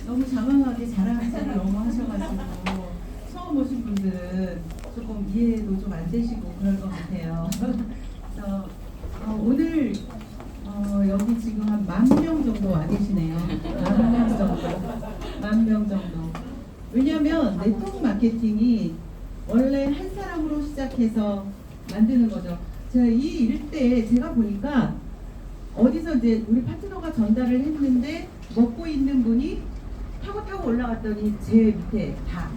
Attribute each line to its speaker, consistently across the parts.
Speaker 1: 너무 장황하게 자랑하시는 너무 하셔가지고 처음 오신 분들은 조금 이해도 좀 안 되시고 그럴 것 같아요. 그래서 오늘 여기 지금 한 10,000명 정도 와 계시네요. 10,000명 정도. 10,000명 정도. 왜냐하면 네트워크 마케팅이 원래 한 사람으로 시작해서 만드는 거죠. 제가 이 일 때 제가 보니까 어디서 이제 우리 파트너가 전달을 했는데 먹고 있는 분이 타고 올라갔더니 제 밑에 다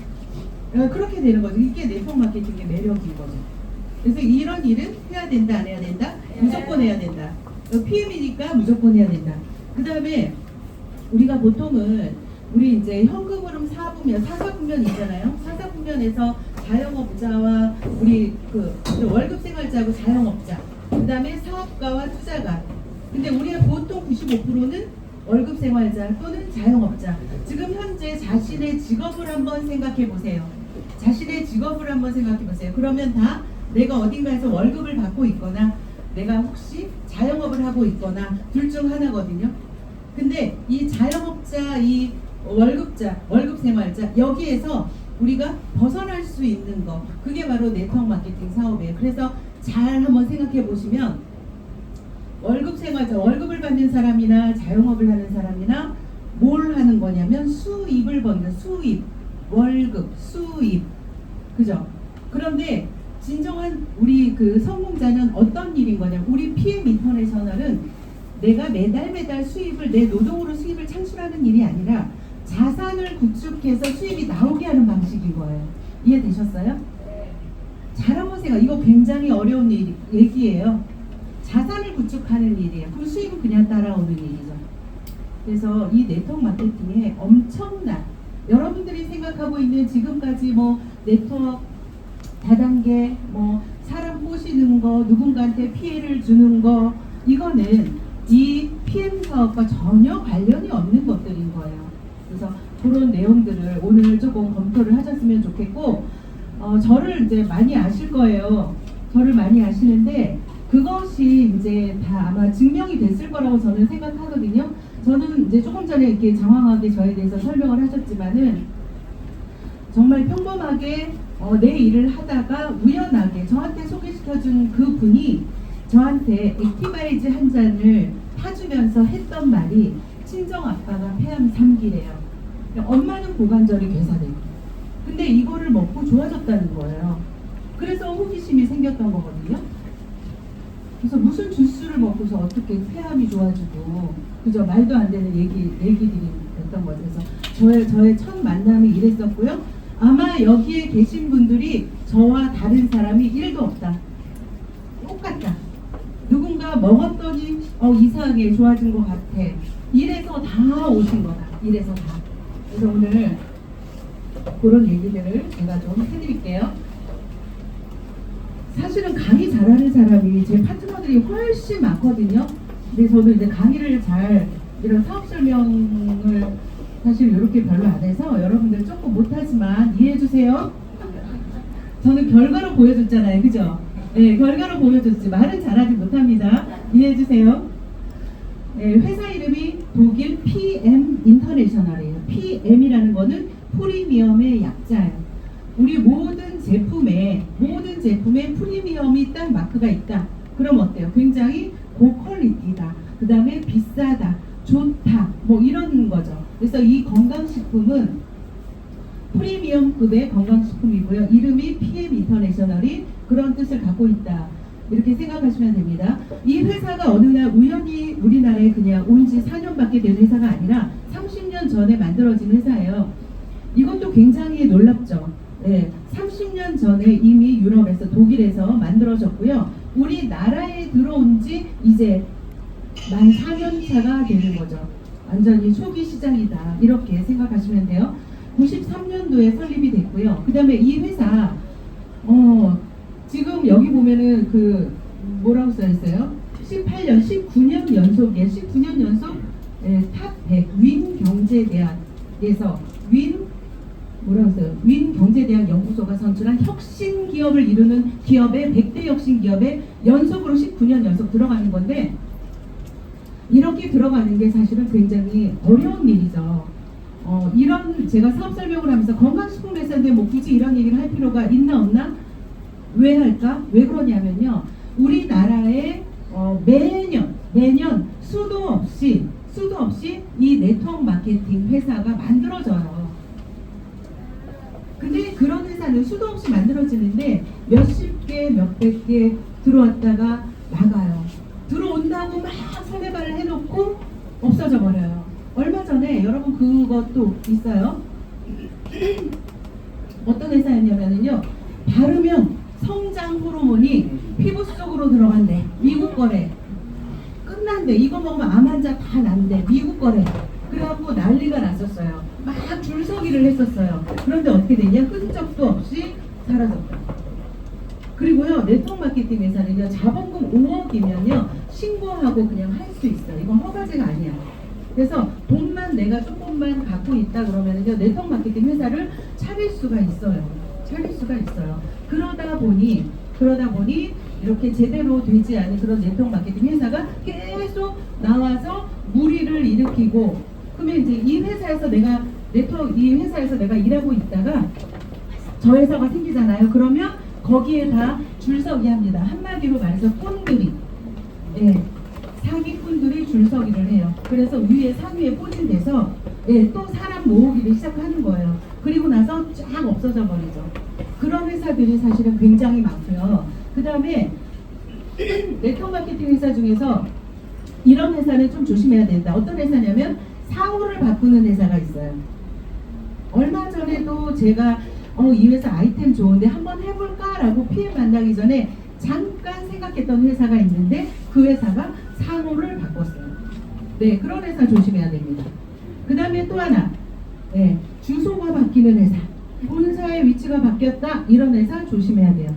Speaker 1: 그렇게 되는 거죠. 이게 네트워크 마케팅의 매력인 거죠. 그래서 이런 일은 해야 된다, 안 해야 된다? 무조건 해야 된다. PM이니까 무조건 해야 된다. 그 다음에 우리가 보통은 우리 이제 현금 흐름 사사분면 있잖아요. 사사분면에서 자영업자와 우리 그 월급 생활자하고 자영업자, 그 다음에 사업가와 투자가. 근데 우리의 보통 95%는 월급 생활자 또는 자영업자. 지금 현재 자신의 직업을 한번 생각해 보세요. 자신의 직업을 한번 생각해 보세요. 그러면 다 내가 어딘가에서 월급을 받고 있거나 내가 혹시 자영업을 하고 있거나 둘 중 하나거든요. 근데 이 자영업자, 이 월급자, 월급 생활자, 여기에서 우리가 벗어날 수 있는 거, 그게 바로 네트워크 마케팅 사업이에요. 그래서 잘 한번 생각해 보시면 월급 생활자, 월급을 받는 사람이나 자영업을 하는 사람이나 뭘 하는 거냐면 수입을 버는, 수입, 월급, 수입, 그죠? 그런데 진정한 우리 그 성공자는 어떤 일인 거냐? 우리 PM 인터내셔널은 내가 매달 수입을, 내 노동으로 수입을 창출하는 일이 아니라 자산을 구축해서 수입이 나오게 하는 방식인 거예요. 이해되셨어요? 잘 한번 생각. 이거 굉장히 어려운 얘기예요. 자산을 구축하는 일이에요. 그럼 수입은 그냥 따라오는 일이죠. 그래서 이 네트워크 마케팅에 엄청난, 여러분들이 생각하고 있는 지금까지 뭐 네트워크 다단계, 뭐 사람 꼬시는 거, 누군가한테 피해를 주는 거, 이거는 이 PM 사업과 전혀 관련이 없는 것들인 거예요. 그래서 그런 내용들을 오늘 조금 검토를 하셨으면 좋겠고, 저를 이제 많이 아실 거예요. 저를 많이 아시는데 그것이 이제 다 아마 증명이 됐을 거라고 저는 생각하거든요. 저는 이제 조금 전에 이렇게 장황하게 저에 대해서 설명을 하셨지만은 정말 평범하게 내 일을 하다가 우연하게 저한테 소개시켜준 그 분이 저한테 액티바이즈 한 잔을 타주면서 했던 말이 친정 아빠가 폐암 3기래요. 엄마는 고관절이 괴사되고, 근데 이거를 먹고 좋아졌다는 거예요. 그래서 호기심이 생겼던 거거든요. 그래서 무슨 주스를 먹고서 어떻게 폐암이 좋아지고, 그죠? 말도 안 되는 얘기들이 됐던 거죠. 그래서 저의 첫 만남이 이랬었고요. 아마 여기에 계신 분들이 저와 다른 사람이 1도 없다. 똑같다. 누군가 먹었더니 이상하게 좋아진 것 같아. 이래서 다 오신 거다. 이래서 다. 그래서 오늘 그런 얘기들을 제가 좀 해드릴게요. 사실은 강의 잘하는 사람이 제 파트너들이 훨씬 많거든요. 근데 저도 이제 강의를 잘, 이런 사업 설명을 사실 이렇게 별로 안 해서 여러분들 조금 못하지만 이해해주세요. 저는 결과로 보여줬잖아요. 그죠? 네, 결과로 보여줬지. 말은 잘하지 못합니다. 이해해주세요. 네, 회사 이름이 독일 PM 인터내셔널이에요. PM이라는 거는 프리미엄의 약자예요. 우리 모든 제품에 프리미엄이 딱 마크가 있다. 그럼 어때요? 굉장히 고퀄리티다. 그 다음에 비싸다. 좋다. 뭐 이런 거죠. 그래서 이 건강식품은 프리미엄급의 건강식품이고요. 이름이 PM 인터내셔널이 그런 뜻을 갖고 있다. 이렇게 생각하시면 됩니다. 이 회사가 어느 날 우연히 우리나라에 그냥 온 지 4년밖에 된 회사가 아니라 30년 전에 만들어진 회사예요. 이것도 굉장히 놀랍죠. 네, 30년 전에 이미 유럽에서, 독일에서 만들어졌고요. 우리나라에 들어온 지 이제 만 4년 차가 되는 거죠. 완전히 초기 시장이다. 이렇게 생각하시면 돼요. 93년도에 설립이 됐고요. 그 다음에 이 회사 지금 여기 보면은 그 뭐라고 써있어요? 19년 연속이에요. 19년 연속 탑 100 윈 경제대학에서 윈 경제대학 연구소가 선출한 혁신 기업을 이루는 기업의 100대 혁신 기업에 연속으로 19년 연속 들어가는 건데, 이렇게 들어가는 게 사실은 굉장히 어려운 일이죠. 이런 제가 사업 설명을 하면서 건강식품 회사인데 뭐 굳이 이런 얘기를 할 필요가 있나 없나? 왜 할까? 왜 그러냐면요. 우리나라에 매년 수도 없이 이 네트워크 마케팅 회사가 만들어져요. 근데 그런 회사는 수도 없이 만들어지는데 몇십 개, 몇백 개 들어왔다가 나가요. 들어온다고 막 설레발을 해놓고 없어져 버려요. 얼마 전에 여러분 그것도 있어요. 어떤 회사였냐면요. 바르면 성장 호르몬이 피부 속으로 들어간대. 미국 거래. 끝난대. 이거 먹으면 암 환자 다 난대. 미국 거래. 그래갖고 난리가 났었어요. 막 줄서기를 했었어요. 그런데 어떻게 되냐? 흔적도 없이 사라졌다. 그리고요, 네트워크 마케팅 회사는요, 자본금 5억이면요, 신고하고 그냥 할 수 있어요. 이건 허가제가 아니야. 그래서 돈만 내가 조금만 갖고 있다 그러면은요, 네트워크 마케팅 회사를 차릴 수가 있어요. 그러다 보니 이렇게 제대로 되지 않은 그런 네트워크 마케팅 회사가 계속 나와서 무리를 일으키고, 그러면 이제 이 회사에서 내가 일하고 있다가 저 회사가 생기잖아요. 그러면 거기에 다 줄서기 합니다. 한마디로 말해서 꾼들이, 사기꾼들이 줄서기를 해요. 그래서 위에 상위에 포진돼서 또 사람 모으기를 시작하는 거예요. 그리고 나서 쫙 없어져 버리죠. 그런 회사들이 사실은 굉장히 많고요. 그 다음에 네트워크 마케팅 회사 중에서 이런 회사는 좀 조심해야 된다. 어떤 회사냐면 사고를 바꾸는 회사가 있어요. 얼마 전에도 제가 이 회사 아이템 좋은데 한번 해볼까라고 PM 만나기 전에 잠깐 생각했던 회사가 있는데 그 회사가 상호를 바꿨어요. 네, 그런 회사 조심해야 됩니다. 그 다음에 또 하나, 주소가 바뀌는 회사, 본사의 위치가 바뀌었다, 이런 회사 조심해야 돼요.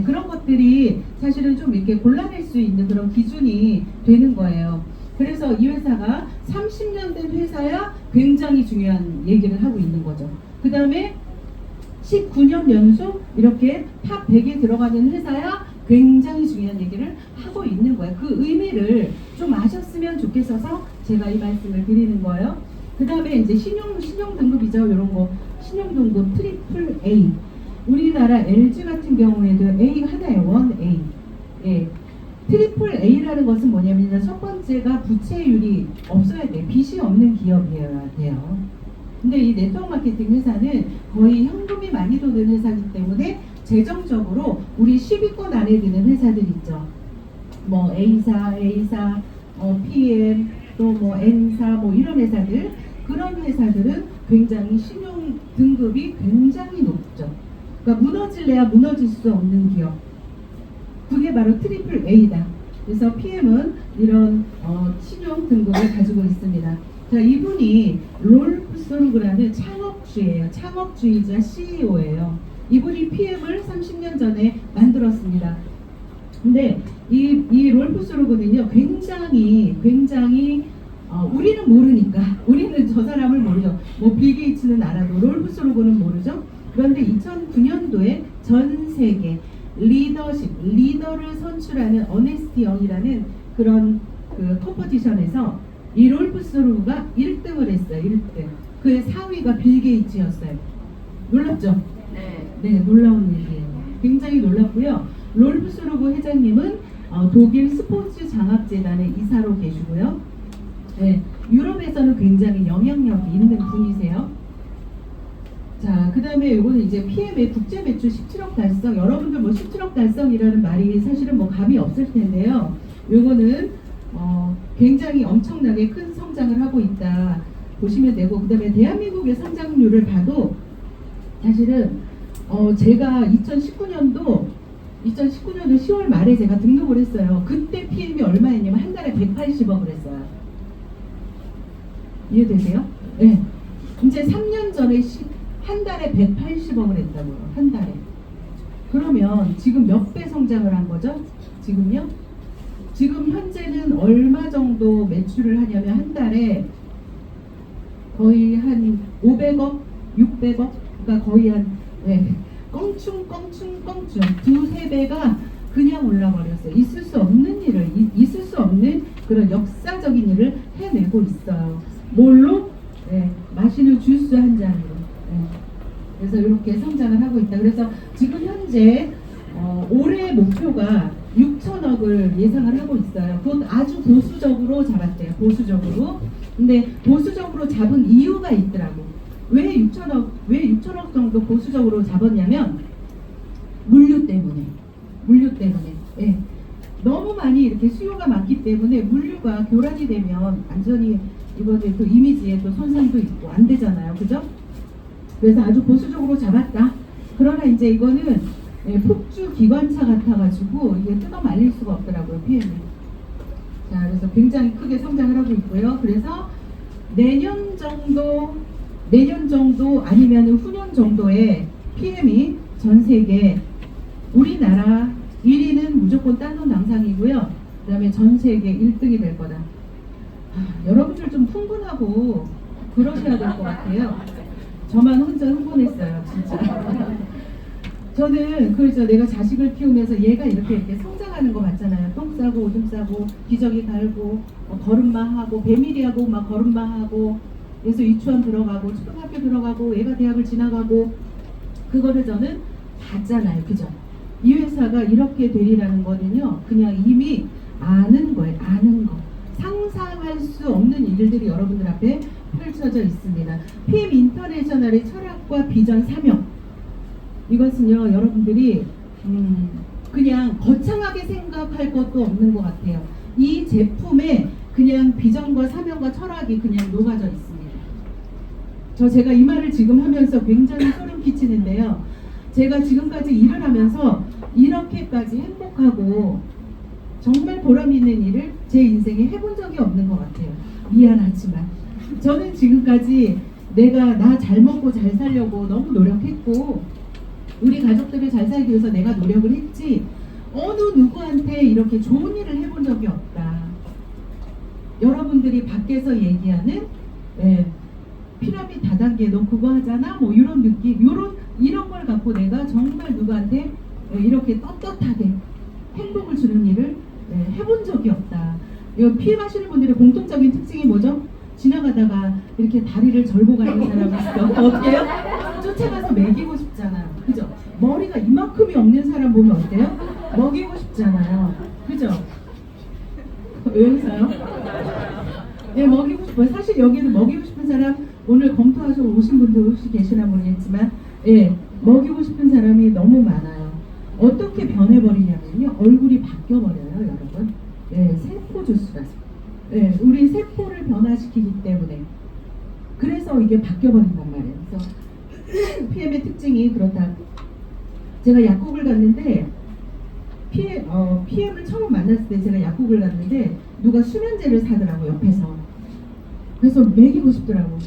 Speaker 1: 그런 것들이 사실은 좀 이렇게 골라낼 수 있는 그런 기준이 되는 거예요. 그래서 이 회사가 30년 된 회사야 굉장히 중요한 얘기를 하고 있는 거죠. 그 다음에 19년 연속 이렇게 탑 100에 들어가는 회사야 굉장히 중요한 얘기를 하고 있는 거예요. 그 의미를 좀 아셨으면 좋겠어서 제가 이 말씀을 드리는 거예요. 그 다음에 이제 신용 등급이죠. 이런 거 신용 등급 트리플 A. 우리나라 LG 같은 경우에도 A가 하나예요. 1A. 트리플 A라는 것은 뭐냐면 첫 번째가 부채율이 없어야 돼. 빚이 없는 기업이어야 돼요. 근데 이 네트워크 마케팅 회사는 거의 현금이 많이 도는 회사이기 때문에 재정적으로 우리 10위권 안에 드는 회사들 있죠. 뭐 A사, PM, 또 뭐 N사, 뭐 이런 회사들, 그런 회사들은 굉장히 신용 등급이 굉장히 높죠. 그러니까 무너질래야 무너질 수 없는 기업. 그게 바로 트리플 A다. 그래서 PM은 이런 신용 등급을 가지고 있습니다. 자, 이분이 롤프 소르그라는 창업주예요. 창업주의자 CEO예요. 이분이 PM을 30년 전에 만들었습니다. 근데 이 롤프 소르그는요, 굉장히 우리는 모르니까, 우리는 저 사람을 모르죠. 뭐 빌 게이츠는 알아도 롤프 소르그는 모르죠. 그런데 2009년도에 전 세계 리더를 선출하는 어네스티 영이라는 그런 그 컴퍼티션에서 이 롤프 소르그가 1등을 했어요. 1등. 그의 4위가 빌 게이츠였어요. 놀랍죠? 네, 놀라운 일이에요. 굉장히 놀랍고요. 롤프 소르그 회장님은 독일 스포츠 장학재단의 이사로 계시고요. 네, 유럽에서는 굉장히 영향력이 있는 분이세요. 자, 그 다음에 이거는 이제 PM의 국제 매출 17억 달성. 여러분들 뭐 17억 달성이라는 말이 사실은 뭐 감이 없을 텐데요. 요거는 굉장히 엄청나게 큰 성장을 하고 있다 보시면 되고, 그 다음에 대한민국의 성장률을 봐도 사실은 제가 2019년도 10월 말에 제가 등록을 했어요. 그때 PM이 얼마였냐면 한 달에 180억을 했어요. 이해되세요? 네. 이제 3년 전에 한 달에 180억을 했다고요. 한 달에. 그러면 지금 몇 배 성장을 한 거죠? 지금요? 지금 현재는 얼마 정도 매출을 하냐면 한 달에 거의 한 500억, 600억, 그러니까 거의 한 껑충 두세 배가 그냥 올라버렸어요. 있을 수 없는 그런 역사적인 일을 해내고 있어요. 뭘로? 마시는 주스 한 잔으로. 네. 그래서 이렇게 성장을 하고 있다. 그래서 지금 현재 올해 목표가 6천억을 예상을 하고 있어요. 그건 아주 보수적으로 잡았대요. 보수적으로. 근데 보수적으로 잡은 이유가 있더라고. 왜 6천억 정도 보수적으로 잡았냐면 물류 때문에. 예. 너무 많이 이렇게 수요가 많기 때문에 물류가 교란이 되면 완전히 이거는 또 이미지에 또 손상도 있고 안 되잖아요. 그죠? 그래서 아주 보수적으로 잡았다. 그러나 이제 이거는 폭주 기관차 같아가지고 이게 뜯어 말릴 수가 없더라고요. PM이. 자, 그래서 굉장히 크게 성장을 하고 있고요. 그래서 내년 정도 아니면 후년 정도에 PM이 전 세계 우리나라 1위는 무조건 딴돈 낭상이고요. 그 다음에 전 세계 1등이 될 거다. 여러분들 좀 흥분하고 그러셔야 될 것 같아요. 저만 혼자 흥분했어요, 진짜. 저는 그래서 내가 자식을 키우면서 얘가 이렇게 성장하는 거 봤잖아요. 똥 싸고 오줌 싸고 기저귀 갈고 걸음마 하고 배밀이 하고 막 걸음마 하고 그래서 유치원 들어가고 초등학교 들어가고 얘가 대학을 지나가고 그거를 저는 봤잖아요. 그죠? 이 회사가 이렇게 되리라는 거는요. 그냥 이미 아는 거예요. 아는 거. 상상할 수 없는 일들이 여러분들 앞에 펼쳐져 있습니다. PM 인터내셔널의 철학과 비전 사명. 이것은요. 여러분들이 그냥 거창하게 생각할 것도 없는 것 같아요. 이 제품에 그냥 비전과 사명과 철학이 그냥 녹아져 있습니다. 제가 이 말을 지금 하면서 굉장히 소름 끼치는데요. 제가 지금까지 일을 하면서 이렇게까지 행복하고 정말 보람 있는 일을 제 인생에 해본 적이 없는 것 같아요. 미안하지만 저는 지금까지 내가 나 잘 먹고 잘 살려고 너무 노력했고 우리 가족들을 잘 살기 위해서 내가 노력을 했지 어느 누구한테 이렇게 좋은 일을 해본 적이 없다. 여러분들이 밖에서 얘기하는 피라미드 다단계 너 그거 하잖아 뭐 이런 느낌 이런 걸 갖고 내가 정말 누구한테 이렇게 떳떳하게 행복을 주는 일을 해본 적이 없다. 이 피해 하시는 분들의 공통적인 특징이 뭐죠? 지나가다가 이렇게 다리를 절고 가는 사람이 있어요. 어때요? 쫓아가서 먹이고 싶잖아요. 그죠? 머리가 이만큼이 없는 사람 보면 어때요? 먹이고 싶잖아요. 그죠? 왜 웃어요? 먹이고 싶어요. 사실 여기는 먹이고 싶은 사람 오늘 검토하셔 오신 분들 혹시 계시나 모르겠지만 먹이고 싶은 사람이 너무 많아요. 어떻게 변해버리냐면요. 얼굴이 바뀌어버려요. 여러분. 세포 주스라서. 우리 세포를 변화시키기 때문에 그래서 이게 바뀌어버린단 말이에요. 그래서 PM의 특징이 그렇다. 제가 약국을 갔는데 PM을 처음 만났을 때 제가 약국을 갔는데 누가 수면제를 사더라고 옆에서. 그래서 먹이고 싶더라고.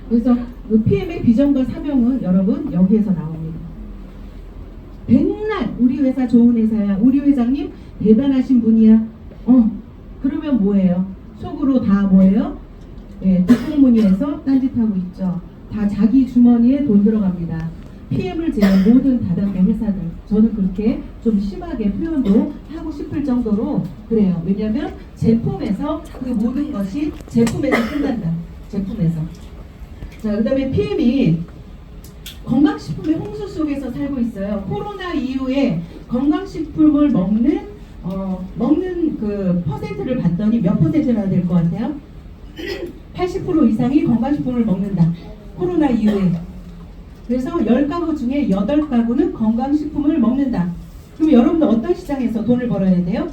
Speaker 1: 그래서 그 PM의 비전과 사명은 여러분 여기에서 나옵니다. 백날 우리 회사 좋은 회사야. 우리 회장님 대단하신 분이야. 그러면 뭐예요? 속으로 다 뭐예요? 뒷공무니에서 딴짓하고 있죠. 다 자기 주머니에 돈 들어갑니다. PM을 제한 모든 다단계 회사들 저는 그렇게 좀 심하게 표현도 하고 싶을 정도로 그래요. 왜냐하면 제품에서 그 모든 것이 제품에서 끝난다. 제품에서. 자, 그 다음에 PM이 건강식품의 홍수 속에서 살고 있어요. 코로나 이후에 건강식품을 먹는 그 퍼센트를 봤더니 몇 퍼센트나 될 것 같아요? 80% 이상이 건강식품을 먹는다. 코로나 이후에. 그래서 10가구 중에 8가구는 건강식품을 먹는다. 그럼 여러분들 어떤 시장에서 돈을 벌어야 돼요?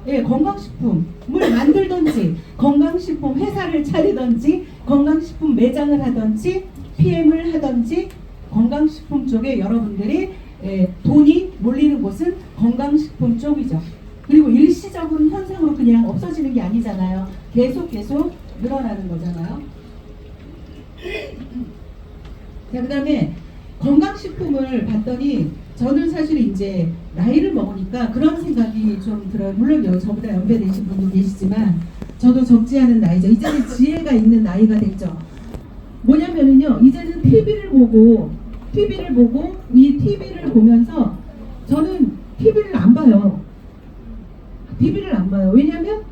Speaker 1: 건강식품을 만들든지 건강식품 회사를 차리든지 건강식품 매장을 하든지 PM을 하든지 건강식품 쪽에 여러분들이 돈이 몰리는 곳은 건강식품 쪽이죠. 그리고 일시적인 현상으로 그냥 없어지는 게 아니잖아요. 계속 늘어나는 거잖아요. 자, 그 다음에 건강식품을 봤더니 저는 사실 이제 나이를 먹으니까 그런 생각이 좀 들어요. 물론 저보다 연배되신 분도 계시지만 저도 적지 않은 나이죠. 이제는 지혜가 있는 나이가 됐죠. 뭐냐면은요, 이제는 TV를 보고 이 TV를 보면서 저는 TV를 안 봐요. TV를 안 봐요. 왜냐면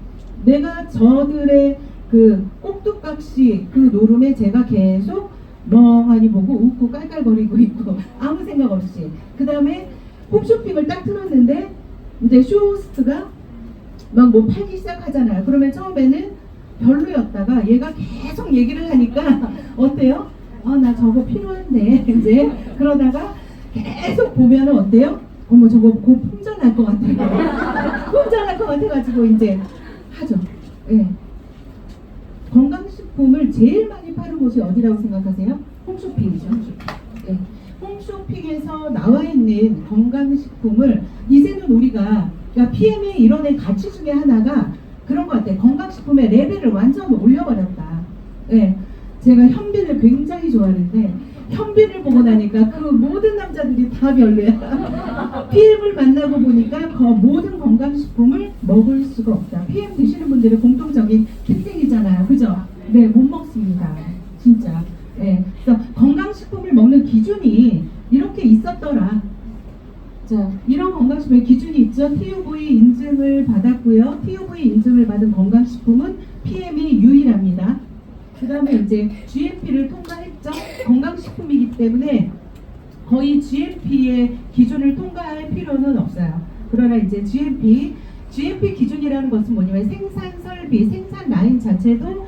Speaker 1: 내가 저들의 그 꼭두각시 그 노름에 제가 계속 멍하니 보고 웃고 깔깔거리고 있고 아무 생각 없이 그 다음에 홈쇼핑을 딱 틀었는데 이제 쇼호스트가 막 뭐 팔기 시작하잖아요. 그러면 처음에는 별로였다가 얘가 계속 얘기를 하니까 어때요? 나 저거 필요한데 이제 그러다가 계속 보면은 어때요? 어머 저거 곧 품절날 것 같아요. 품절날 것 같아가지고 이제 하죠. 예. 건강식품을 제일 많이 파는 곳이 어디라고 생각하세요? 홈쇼핑이죠. 예. 홈쇼핑에서 나와 있는 건강식품을 이제는 우리가 그러니까 PM의 이뤄낸 가치 중에 하나가 그런 것 같아요. 건강식품의 레벨을 완전 올려버렸다. 예. 제가 현빈을 굉장히 좋아하는데 현빈을 보고 나니까 그 모든 남자들이 다 별로야. PM을 만나고 보니까 그 모든 건강식품을 먹을 수가 없다. PM 드시는 분들의 공통적인 특징이잖아요. 그죠? 네, 못 먹습니다. 진짜. 네. 그래서 건강식품을 먹는 기준이 이렇게 있었더라. 자, 이런 건강식품의 기준이 있죠. TUV 인증을 받았고요. TUV 인증을 받은 건강식품은 PM이 유일합니다. 그 다음에 이제 GMP를 통과했죠. 건강식품이기 때문에 거의 GMP의 기준을 통과할 필요는 없어요. 그러나 이제 GMP 기준이라는 것은 뭐냐면 생산 설비, 생산 라인 자체도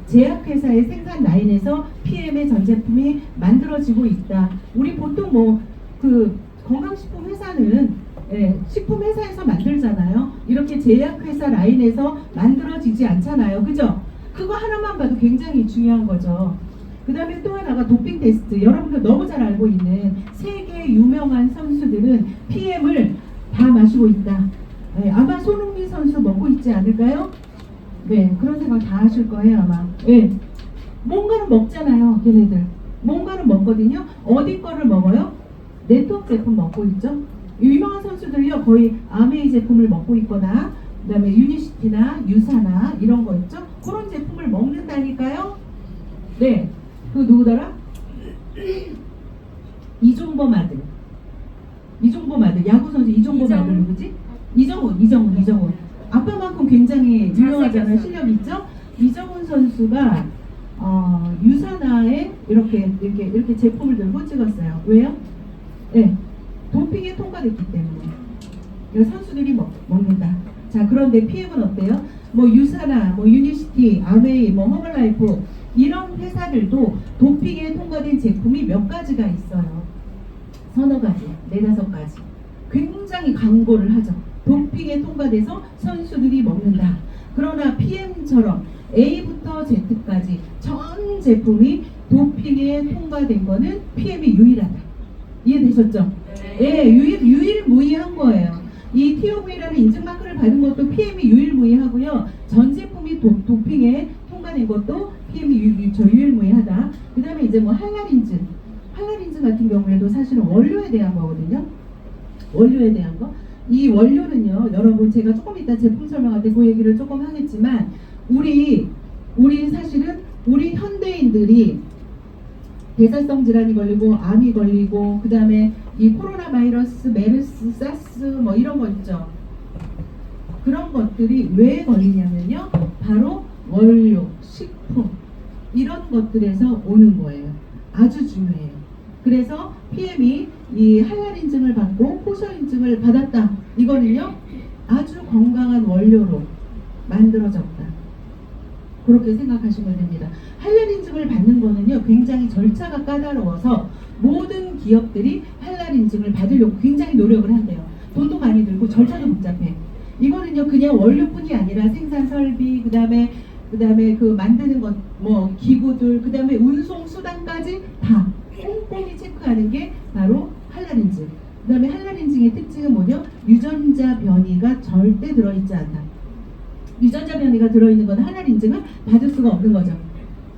Speaker 1: 제약회사의 생산 라인에서 PM의 전 제품이 만들어지고 있다. 우리 보통 뭐 그 건강식품 회사는 식품 회사에서 만들잖아요. 이렇게 제약회사 라인에서 만들어지지 않잖아요. 그죠? 그거 하나만 봐도 굉장히 중요한 거죠. 그 다음에 또 하나가 도핑 테스트. 여러분들 너무 잘 알고 있는 세계 유명한 선수들은 PM을 다 마시고 있다. 네, 아마 손흥민 선수 먹고 있지 않을까요? 네, 그런 생각 다 하실 거예요 아마. 네, 뭔가는 먹잖아요 걔네들. 뭔가는 먹거든요. 어디 거를 먹어요? 네트워크 제품 먹고 있죠. 유명한 선수들이요 거의 아메이 제품을 먹고 있거나 그 다음에 유니시티나 유사나 이런 거 있죠. 그런 제품을 먹는다니까요. 네, 그 누구더라? 이종범 아들 야구 선수 이종범 아들 누구지? 이정훈. 아빠만큼 굉장히 유명하잖아요. 실력 있죠? 이정훈 선수가 유사나에 이렇게 제품을 들고 찍었어요. 왜요? 네, 도핑에 통과됐기 때문에. 선수들이 먹는다. 자, 그런데 PM은 어때요? 뭐 유사나, 뭐 유니시티, 아메이, 뭐 허벌라이프 이런 회사들도 도핑에 통과된 제품이 몇 가지가 있어요. 서너 가지, 네다섯 가지. 굉장히 광고를 하죠. 도핑에 통과돼서 선수들이 먹는다. 그러나 PM처럼 A부터 Z까지 전 제품이 도핑에 통과된 거는 PM이 유일하다. 이해되셨죠? 네, 유일무이한 거예요. 이 TOV라는 인증마크를 받은 것도 PM이 유일무이하고요. 전 제품이 도핑에 통과된 것도 PM이 유일무이하다. 그 다음에 이제 뭐 한랄인증 같은 경우에도 사실은 원료에 대한 거거든요. 원료에 대한 거. 이 원료는요, 여러분 제가 조금 이따 제품 설명할 때 그 얘기를 조금 하겠지만 우리 사실은 우리 현대인들이 대사성 질환이 걸리고 암이 걸리고 그 다음에 이 코로나 바이러스, 메르스, 사스 뭐 이런 거 있죠. 그런 것들이 왜 걸리냐면요. 바로 원료, 식품 이런 것들에서 오는 거예요. 아주 중요해요. 그래서 PM이 이 할랄 인증을 받고 코셔 인증을 받았다. 이거는요. 아주 건강한 원료로 만들어졌다. 그렇게 생각하시면 됩니다. 할랄 인증을 받는 거는요. 굉장히 절차가 까다로워서 모든 기업들이 할랄 인증을 받으려고 굉장히 노력을 한대요. 돈도 많이 들고 절차도 복잡해. 이거는요. 그냥 원료뿐이 아니라 생산 설비, 그다음에 그 만드는 것, 뭐 기구들, 그다음에 운송 수단까지 다 꼼꼼히 체크하는 게 바로 할랄 인증. 그다음에 할랄 인증의 특징은 뭐죠? 유전자 변이가 절대 들어있지 않다. 유전자 변이가 들어있는 건 할랄 인증을 받을 수가 없는 거죠.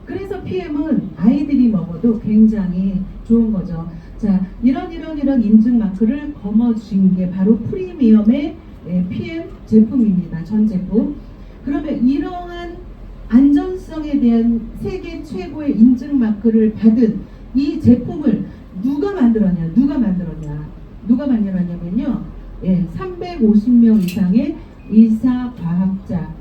Speaker 1: 그래서 PM은 아이들이 먹어도 굉장히 좋은 거죠. 자, 이런 인증 마크를 거머쥔 게 바로 프리미엄의 PM 제품입니다. 전 제품. 그러면 이러한 안전성에 대한 세계 최고의 인증 마크를 받은 이 제품을 누가 만들었냐면요. 350명 이상의 의사, 과학자,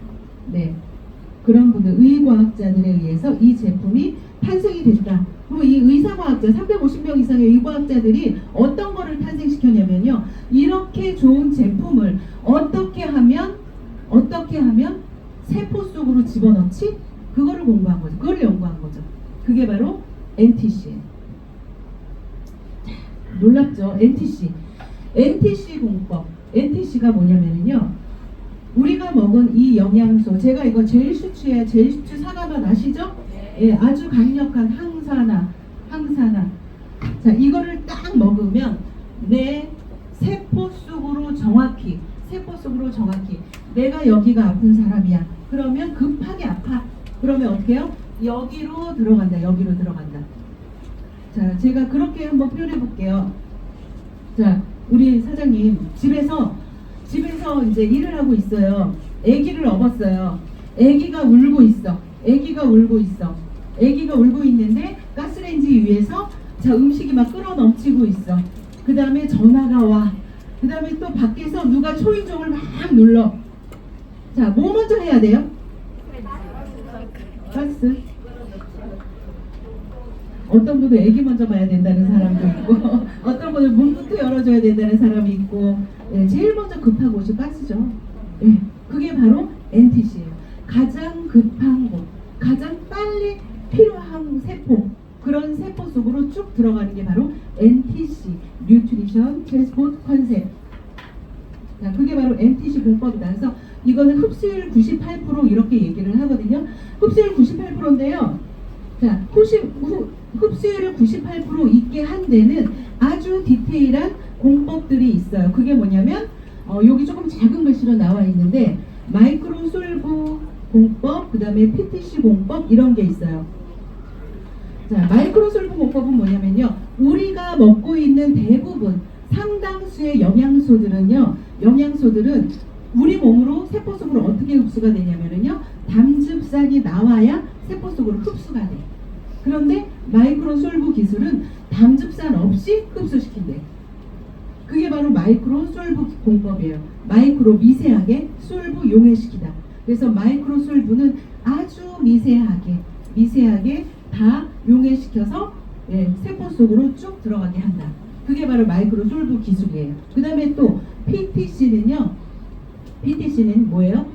Speaker 1: 그런 분들, 의과학자들에 의해서 이 제품이 탄생이 됐다. 그리고 이 의사과학자, 350명 이상의 의과학자들이 어떤 거를 탄생시켰냐면요. 이렇게 좋은 제품을 어떻게 하면 세포 속으로 집어넣지? 그거를 공부한 거죠. 그걸 연구한 거죠. 그게 바로 NTC예요. 놀랍죠? NTC 공법. NTC가 뭐냐면요. 우리가 먹은 이 영양소, 제가 이거 제일슈츠예요. 제일슈츠 사과맛 아시죠? 예, 아주 강력한 항산화. 자, 이거를 딱 먹으면 내 세포 속으로 정확히 내가 여기가 아픈 사람이야. 그러면 급하게 아파. 그러면 어떻게 해요? 여기로 들어간다. 자, 제가 그렇게 한번 표현해 볼게요. 자, 우리 사장님 집에서 이제 일을 하고 있어요. 아기를 업었어요. 아기가 울고 있는데 가스레인지 위에서 자, 음식이 막 끓어 넘치고 있어. 그 다음에 전화가 와. 그 다음에 또 밖에서 누가 초인종을 막 눌러. 자, 뭐 먼저 해야 돼요? 가스. 어떤 분은 애기 먼저 봐야 된다는 사람도 있고 어떤 분은 문부터 열어줘야 된다는 사람이 있고, 네, 제일 먼저 급한 곳이 가스죠. 네, 그게 바로 NTC예요. 가장 급한 곳, 가장 빨리 필요한 세포, 그런 세포 속으로 쭉 들어가는 게 바로 NTC, Nutrition Transport Concept. 자, 그게 바로 NTC 공법이다. 그래서 이거는 흡수율 98% 이렇게 얘기를 하거든요. 흡수율 98%인데요. 자, 흡수율을 98% 있게 한 데는 아주 디테일한 공법들이 있어요. 그게 뭐냐면 여기 조금 작은 글씨로 나와 있는데 마이크로 솔브 공법, 그 다음에 PTC 공법 이런 게 있어요. 자, 마이크로 솔브 공법은 뭐냐면요. 우리가 먹고 있는 대부분 상당수의 영양소들은 우리 몸으로 세포 속으로 어떻게 흡수가 되냐면요. 담즙산이 나와야 세포 속으로 흡수가 돼. 그런데 마이크로 솔브 기술은 담즙산 없이 흡수시킨대. 그게 바로 마이크로 솔브 공법이에요. 마이크로 미세하게 솔브 용해시키다. 그래서 마이크로 솔브는 아주 미세하게 다 용해시켜서, 예, 세포 속으로 쭉 들어가게 한다. 그게 바로 마이크로 솔브 기술이에요. 그 다음에 또 PTC는 뭐예요?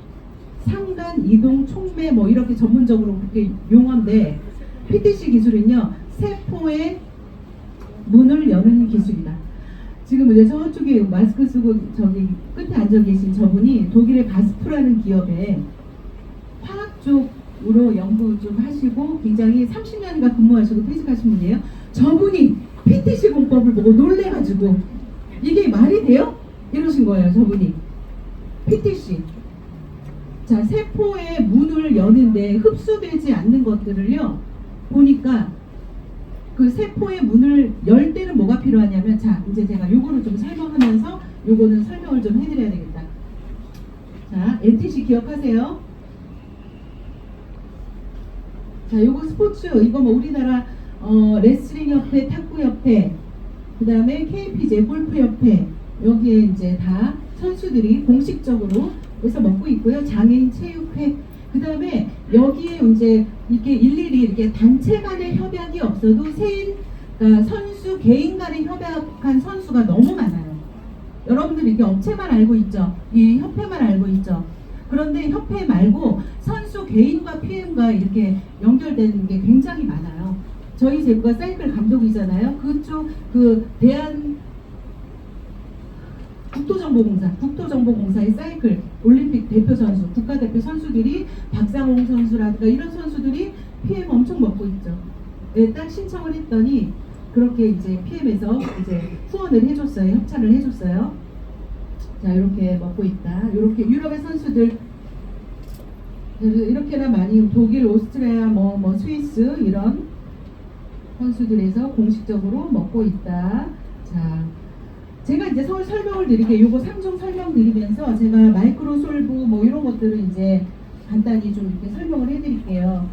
Speaker 1: 상간 이동 촉매 뭐 이렇게 전문적으로 그렇게 용어인데, PTC 기술은요, 세포의 문을 여는 기술이다. 지금 이제 저쪽에 마스크 쓰고 저기 끝에 앉아 계신 저분이 독일의 바스프라는 기업에 화학 쪽으로 연구 좀 하시고 굉장히 30년인가 근무하시고 퇴직하신 분이에요. 저분이 PTC 공법을 보고 놀래가지고 이게 말이 돼요? 이러신 거예요. 저분이 PTC. 자, 세포의 문을 여는데 흡수되지 않는 것들을요, 보니까 그 세포의 문을 열 때는 뭐가 필요하냐면, 자, 이제 제가 요거를 좀 설명하면서 요거는 설명을 좀 해드려야 되겠다. 자, NTC 기억하세요? 자, 요거 스포츠, 이거 뭐 우리나라 레슬링 협회, 탁구 협회, 그 다음에 KPJ 골프 협회, 여기에 이제 다 선수들이 공식적으로 그래서 먹고 있고요. 장애인 체육회, 그 다음에 여기에 이제 이렇게 일일이 이렇게 단체 간의 협약이 없어도 선수 개인 간의 협약한 선수가 너무 많아요. 여러분들 이게 업체만 알고 있죠. 이 협회만 알고 있죠. 그런데 협회 말고 선수 개인과 PM과 이렇게 연결되는 게 굉장히 많아요. 저희 제부가 사이클 감독이잖아요. 그쪽 대한 국토정보공사의 사이클 올림픽 대표 선수, 국가대표 선수들이 박상홍 선수라든가 이런 선수들이 PM 엄청 먹고 있죠. 네, 딱 신청을 했더니 그렇게 이제 PM에서 이제 후원을 해줬어요. 협찬을 해줬어요. 자, 이렇게 먹고 있다. 이렇게 유럽의 선수들 이렇게나 많이 독일, 오스트리아, 뭐 스위스 이런 선수들에서 공식적으로 먹고 있다. 자, 제가 이제 설명을 드릴게요. 요거 3종 설명드리면서 제가 마이크로 솔브 뭐 이런 것들을 이제 간단히 좀 이렇게 설명을 해드릴게요.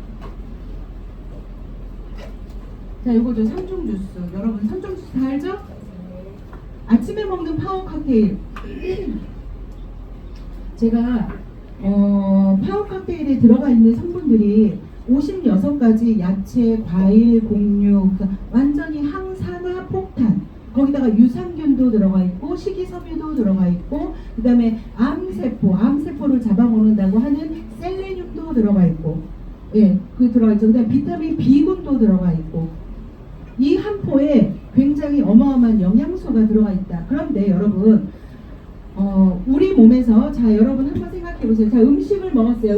Speaker 1: 자, 요거 저 3종 주스. 여러분 3종 주스 다 알죠? 아침에 먹는 파워 칵테일. 제가 파워 칵테일에 들어가 있는 성분들이 56가지 야채, 과일, 곡류, 완전히 항산화 폭탄. 거기다가 유산균도 들어가 있고 식이섬유도 들어가 있고 그다음에 암세포를 잡아먹는다고 하는 셀레늄도 들어가 있고 예, 그 들어가 있죠. 그다음에 비타민 B군도 들어가 있고 이 한 포에 굉장히 어마어마한 영양소가 들어가 있다. 그런데 여러분 우리 몸에서 자 여러분 한번 생각해 보세요. 자 음식을 먹었어요.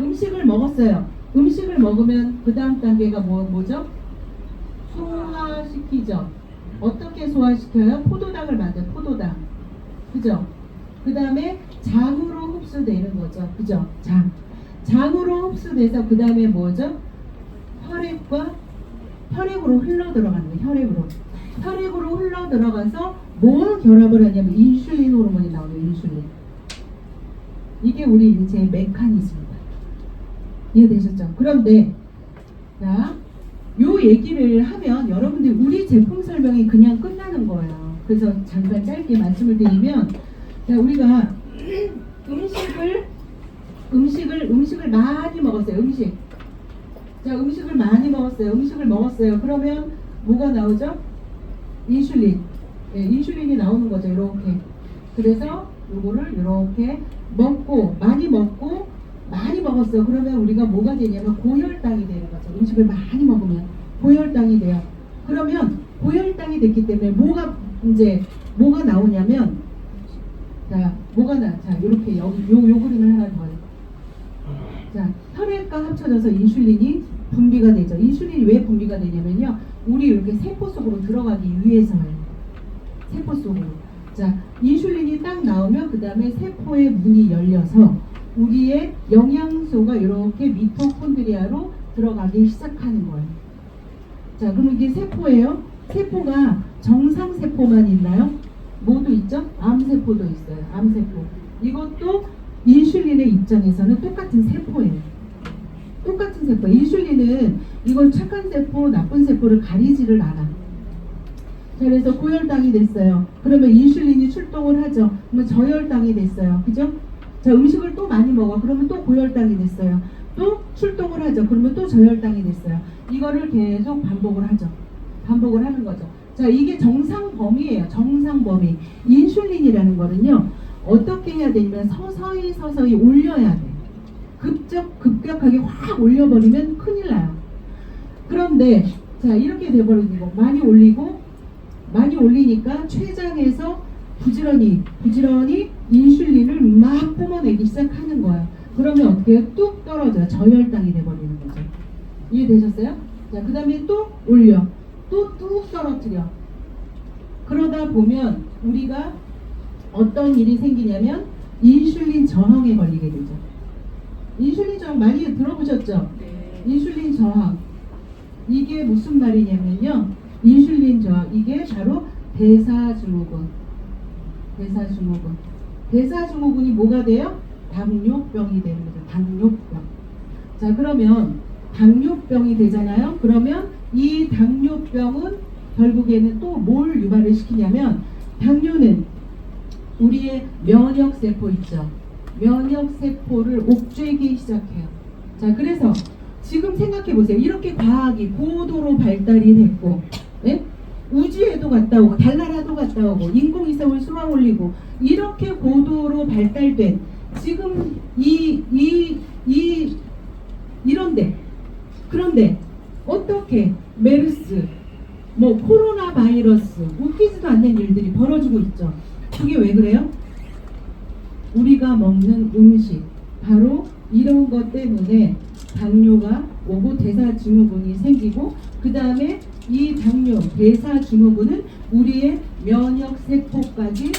Speaker 1: 음식을 먹었어요. 음식을 먹으면 그 다음 단계가 뭐죠? 소화시키죠. 어떻게 소화시켜요? 포도당을 만들어요. 포도당. 그죠? 그 다음에 장으로 흡수되는 거죠. 그죠? 장으로 흡수돼서 그 다음에 뭐죠? 혈액으로 흘러 들어가는 거예요. 혈액으로 흘러 들어가서 뭐와 결합을 하냐면 인슐린 호르몬이 나오는 인슐린. 이게 우리 인체의 메커니즘입니다. 이해되셨죠? 그런데 자, 요 얘기를 하면 여러분들 우리 제품 설명이 그냥 끝나는 거예요. 그래서 잠깐 짧게 말씀을 드리면 자, 우리가 음식을 많이 먹었어요. 음식을 많이 먹었어요. 그러면 뭐가 나오죠? 인슐린. 네, 인슐린이 나오는 거죠. 이렇게. 그래서 요거를 이렇게 많이 먹었어요. 그러면 우리가 뭐가 되냐면 고혈당이 되는 거죠. 음식을 많이 먹으면 고혈당이 돼요. 그러면 고혈당이 됐기 때문에 뭐가 나오냐면 자, 이렇게 요 그림을 하나 더 해요. 자, 혈액과 합쳐져서 인슐린이 분비가 되죠. 인슐린이 왜 분비가 되냐면요. 우리 이렇게 세포 속으로 들어가기 위해서예요. 세포 속으로. 자, 인슐린이 딱 나오면 그 다음에 세포의 문이 열려서 우리의 영양소가 이렇게 미토콘드리아로 들어가기 시작하는 거예요. 자, 그럼 이게 세포예요. 세포가 정상세포만 있나요? 뭐도 있죠? 암세포도 있어요. 암세포. 이것도 인슐린의 입장에서는 똑같은 세포예요. 인슐린은 이걸 착한 세포, 나쁜 세포를 가리지를 않아. 자, 그래서 고혈당이 됐어요. 그러면 인슐린이 출동을 하죠. 그러면 저혈당이 됐어요. 그죠? 자, 음식을 또 많이 먹어. 그러면 또 고혈당이 됐어요. 또 출동을 하죠. 그러면 또 저혈당이 됐어요. 이거를 계속 반복을 하는 거죠. 자, 이게 정상 범위예요. 정상 범위. 인슐린이라는 거는요. 어떻게 해야 되냐면 서서히 올려야 돼. 급격하게 확 올려버리면 큰일 나요. 그런데 자, 이렇게 돼버리는 거. 많이 올리니까 췌장에서 부지런히 인슐린을 막 뿜어내기 시작하는 거예요. 그러면 어떻게 해요? 뚝 떨어져요. 저혈당이 돼버리는 거죠. 이해되셨어요? 자, 그 다음에 또 올려. 또 뚝 떨어뜨려. 그러다 보면 우리가 어떤 일이 생기냐면 인슐린 저항에 걸리게 되죠. 인슐린 저항 많이 들어보셨죠? 네. 인슐린 저항. 이게 무슨 말이냐면요. 인슐린 저항. 이게 바로 대사증후군. 대사증후군이 뭐가 돼요? 당뇨병이 되는 거죠. 당뇨병. 자, 그러면 당뇨병이 되잖아요. 그러면 이 당뇨병은 결국에는 또 뭘 유발을 시키냐면 당뇨는 우리의 면역세포 있죠. 면역세포를 옥죄기 시작해요. 자, 그래서 지금 생각해 보세요. 이렇게 과학이 고도로 발달이 됐고, 네? 우주에도 갔다 오고, 달나라도 갔다 오고, 인공위성을 쏘아 올리고, 이렇게 고도로 발달된 지금 이런데, 그런데 어떻게 메르스, 코로나 바이러스, 웃기지도 않는 일들이 벌어지고 있죠. 그게 왜 그래요? 우리가 먹는 음식, 바로 이런 것 때문에 당뇨가 오고 대사증후군이 생기고, 그 다음에 이 당뇨, 대사증후군은 우리의 면역세포까지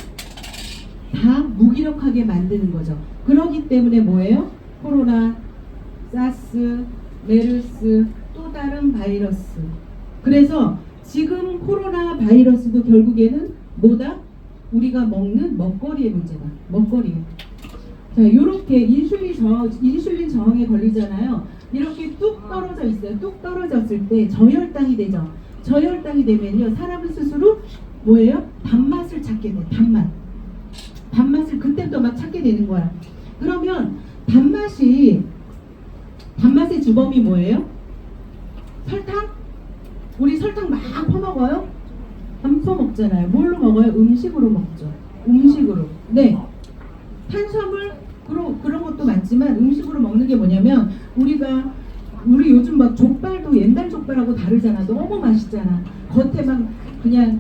Speaker 1: 다 무기력하게 만드는 거죠. 그렇기 때문에 뭐예요? 코로나, 사스, 메르스, 또 다른 바이러스. 그래서 지금 코로나 바이러스도 결국에는 뭐다? 우리가 먹는 먹거리의 문제다. 먹거리. 자, 요렇게 인슐린 저항에 걸리잖아요. 이렇게 뚝 떨어져 있어요. 뚝 떨어졌을 때 저혈당이 되죠. 저혈당이 되면요, 사람은 스스로 뭐예요? 단맛을 찾게 돼요. 단맛을 그때부터 막 찾게 되는 거야. 그러면 단맛의 주범이 뭐예요? 설탕? 우리 설탕 막 퍼먹어요? 안 퍼먹잖아요. 뭘로 먹어요? 음식으로 먹죠. 음식으로. 네. 탄수화물 그런 것도 많지만 음식으로 먹는 게 뭐냐면 우리 요즘 막 족발도 옛날 족발하고 다르잖아. 너무 맛있잖아. 겉에 막 그냥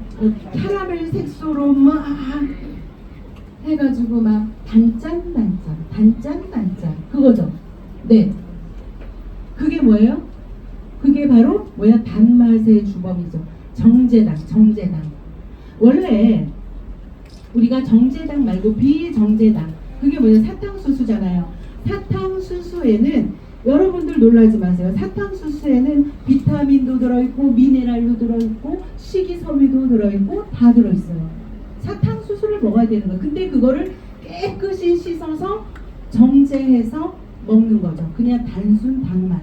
Speaker 1: 캐러멜 색소로 막 해가지고 막 단짠 그거죠. 네. 그게 뭐예요? 그게 바로 뭐야? 단맛의 주범이죠. 정제당. 원래 우리가 정제당 말고 비정제당, 그게 뭐냐? 사탕수수잖아요. 사탕수수에는 여러분들 놀라지 마세요. 사탕수수에는 비타민도 들어있고 미네랄도 들어있고 식이섬유도 들어있고 다 들어있어요. 사탕수수를 먹어야 되는 거예요. 근데 그거를 깨끗이 씻어서 정제해서 먹는 거죠. 그냥 단순 당만.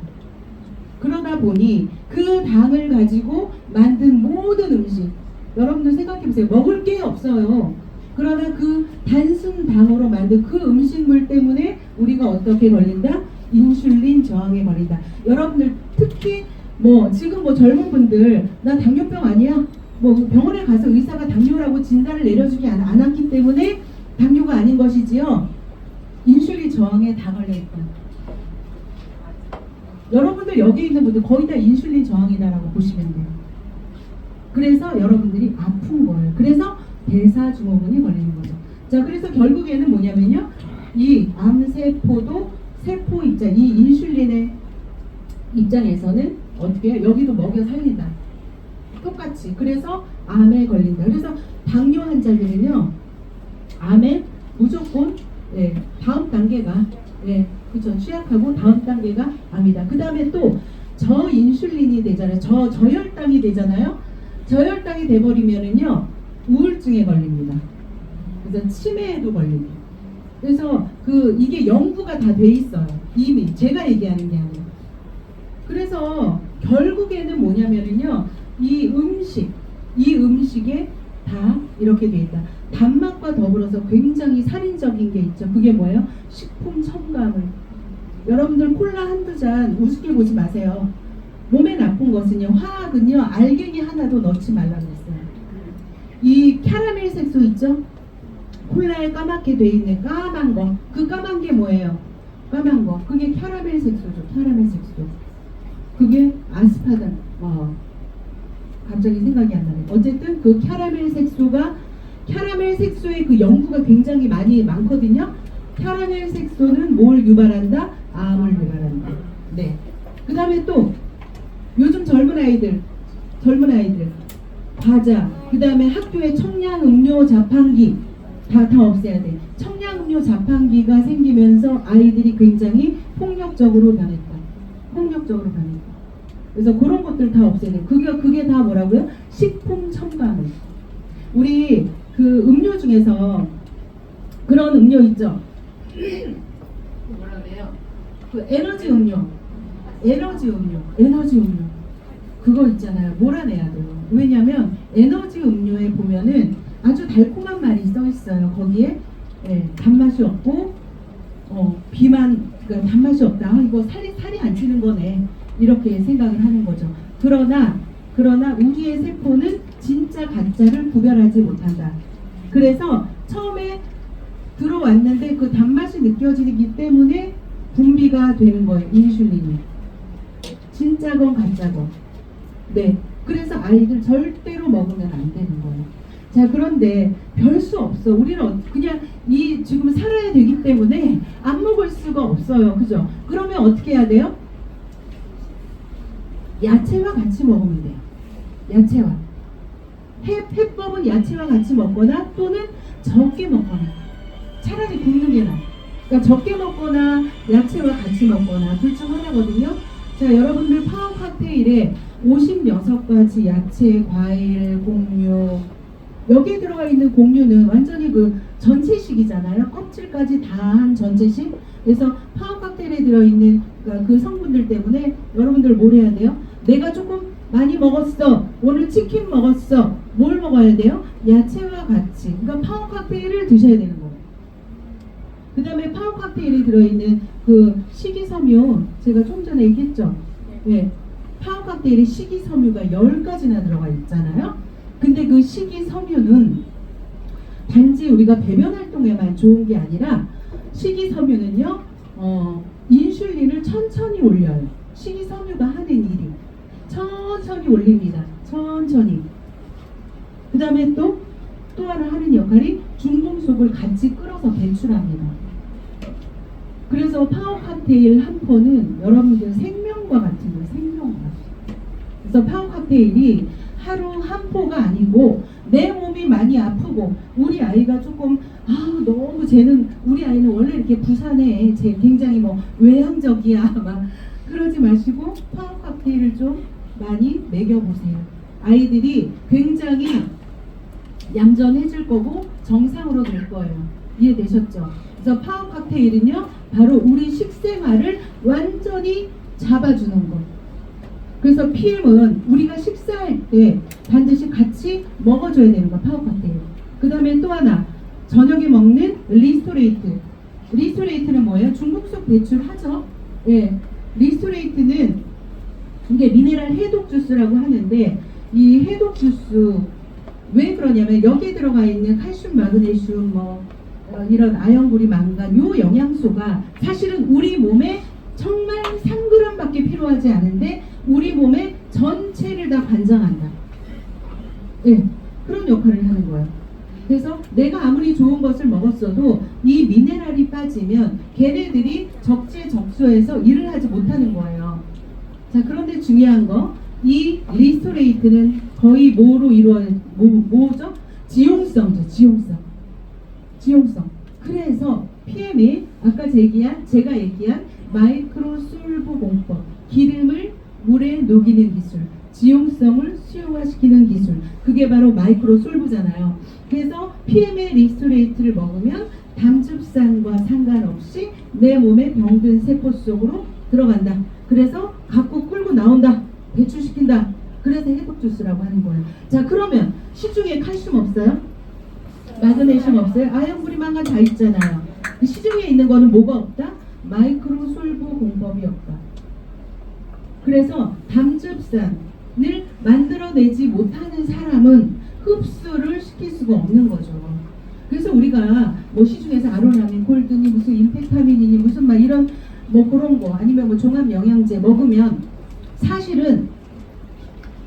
Speaker 1: 그러다 보니 그 당을 가지고 만든 모든 음식, 여러분들 생각해보세요. 먹을 게 없어요. 그러나 그 단순 당으로 만든 그 음식물 때문에 우리가 어떻게 걸린다? 인슐린 저항에 걸린다. 여러분들 특히 지금 젊은 분들 나 당뇨병 아니야? 병원에 가서 의사가 당뇨라고 진단을 내려주지 않았기 때문에 당뇨가 아닌 것이지요. 인슐린 저항에 다 걸려있다. 여러분들 여기 있는 분들 거의 다 인슐린 저항이다라고 보시면 돼요. 그래서 여러분들이 아픈 거예요. 그래서 대사증후군이 걸리는 거죠. 자, 그래서 결국에는 뭐냐면요, 이 암세포도 세포 입장, 이 인슐린의 입장에서는 어떻게 해요? 여기도 먹여 살린다. 똑같이. 그래서 암에 걸린다. 그래서 당뇨 환자들은요, 암에 무조건 다음 단계가 그렇죠. 취약하고 다음 단계가 암이다. 그 다음에 또 저인슐린이 되잖아요. 저혈당이 되잖아요. 저혈당이 돼버리면은요, 우울증에 걸립니다. 그래서 치매에도 걸립니다. 그래서 이게 연구가 다 돼 있어요. 이미 제가 얘기하는 게 아니에요. 그래서 결국에는 뭐냐면은요, 이 음식에 다 이렇게 돼 있다. 단맛과 더불어서 굉장히 살인적인 게 있죠. 그게 뭐예요? 식품 첨가물. 여러분들 콜라 한두 잔 우습게 보지 마세요. 몸에 나쁜 것은요, 화학은요, 알갱이 하나도 넣지 말라고 했어요. 이 캐러멜 색소 있죠? 콜라에 까맣게 돼 있는 까만 거, 그 까만 게 뭐예요? 까만 거, 그게 캐러멜 색소죠. 캐러멜 색소. 그게 아스파탐. 갑자기 생각이 안 나네. 어쨌든 그 캐러멜 색소의 그 연구가 굉장히 많거든요. 캐러멜 색소는 뭘 유발한다? 암을 유발한다. 네. 그 다음에 또 요즘 젊은 아이들 과자, 그 다음에 학교에 청량음료 자판기 다 없애야 돼. 청량음료 자판기가 생기면서 아이들이 굉장히 폭력적으로 변했다. 그래서 그런 것들 다 없애야 돼. 그게 다 뭐라고요? 식품 첨가물. 우리 그 음료 중에서 그런 음료 있죠? 뭐라 그래요? 그 에너지 음료. 그거 있잖아요. 몰아내야 돼요. 왜냐면 에너지 음료에 보면은 아주 달콤한 말이 써 있어요. 거기에 단맛이 없고 그러니까 단맛이 없다. 이거 살이 안 찌는 거네. 이렇게 생각을 하는 거죠. 그러나 우리의 세포는 진짜 가짜를 구별하지 못한다. 그래서 처음에 들어왔는데 그 단맛이 느껴지기 때문에 분비가 되는 거예요. 인슐린이. 진짜건 가짜건. 네. 그래서 아이들 절대로 먹으면 안 되는 거예요. 자, 그런데 별 수 없어. 우리는 그냥 지금 살아야 되기 때문에 안 먹을 수가 없어요. 그죠? 그러면 어떻게 해야 돼요? 야채와 같이 먹으면 돼요. 야채와. 해법은 야채와 같이 먹거나 또는 적게 먹거나. 차라리 굶는 게 나아. 그러니까 적게 먹거나 야채와 같이 먹거나 둘 중 하나거든요. 자, 여러분들 파워 칵테일에 56가지 야채, 과일, 곡류, 여기에 들어가 있는 곡류는 완전히 그 전체식이잖아요. 껍질까지 다 한 전체식. 그래서 파워 칵테일에 들어있는 그 성분들 때문에 여러분들 뭘 해야 돼요? 내가 조금 많이 먹었어. 오늘 치킨 먹었어. 뭘 먹어야 돼요? 야채와 같이. 그러니까 파워 칵테일을 드셔야 되는 거예요. 그 다음에 파워 칵테일에 들어있는 그 식이섬유, 제가 좀 전에 얘기했죠. 예, 파워 칵테일에 식이섬유가 10가지나 들어가 있잖아요. 근데 그 식이섬유는 단지 우리가 배변 활동에만 좋은 게 아니라 식이섬유는요, 인슐린을 천천히 올려요. 식이섬유가 하는 일이 천천히 올립니다. 천천히. 그 다음에 또 하나 하는 역할이 중금속을 같이 끌어서 배출합니다. 그래서 파워 칵테일 한 포는 여러분들 생명과 같은 거예요. 생명과. 그래서 파워 칵테일이 하루 한 포가 아니고 내 몸이 많이 아프고 우리 아이가 조금 너무 쟤는 우리 아이는 원래 이렇게 부산에 쟤 굉장히 뭐 외향적이야 막 그러지 마시고 파워 칵테일을 좀 많이 먹여보세요. 아이들이 굉장히 얌전해질 거고 정상으로 될 거예요. 이해되셨죠? 그래서 파워 칵테일은요 바로 우리 식생활을 완전히 잡아주는 거. 그래서 PM은 우리가 식사할 때 반드시 같이 먹어줘야 되는 거. 파워 칵테일. 그 다음에 또 하나 저녁에 먹는 리스토레이트. 리스토레이트는 뭐예요? 중금속 배출하죠. 예, 리스토레이트는 이게 미네랄 해독 주스라고 하는데 이 해독 주스 왜 그러냐면 여기에 들어가 있는 칼슘, 마그네슘, 이런 아연구리, 망간 요 영양소가 사실은 우리 몸에 정말 3g밖에 필요하지 않은데 우리 몸의 전체를 다 관장한다. 예, 그런 역할을 하는 거예요. 그래서 내가 아무리 좋은 것을 먹었어도 이 미네랄이 빠지면 걔네들이 적재적소에서 일을 하지 못하는 거예요. 자, 그런데 중요한 거, 이 리스토레이트는 거의 뭐로 뭐죠? 지용성이죠. 지용성. 그래서 PM이 아까 제가 얘기한 마이크로 솔브 공법, 기름을 물에 녹이는 기술, 지용성을 수용화시키는 기술, 그게 바로 마이크로 솔브잖아요. 그래서 PM의 리스토레이트를 먹으면 담즙산과 상관없이 내 몸의 병든 세포 속으로 들어간다. 그래서 갖고 끌고 나온다. 배출시킨다. 그래서 해독 주스라고 하는 거예요. 자, 그러면 시중에 칼슘 없어요? 마그네슘 없어요? 아연구리, 망간 다 있잖아요. 시중에 있는 거는 뭐가 없다? 마이크로 솔브 공법이 없다. 그래서 담즙산을 만들어내지 못하는 사람은 흡수를 시킬 수가 없는 거죠. 그래서 우리가 뭐 시중에서 아로나민, 골드니 무슨 임팩타민이니 무슨 막 이런 뭐 그런 거 아니면 뭐 종합 영양제 먹으면 사실은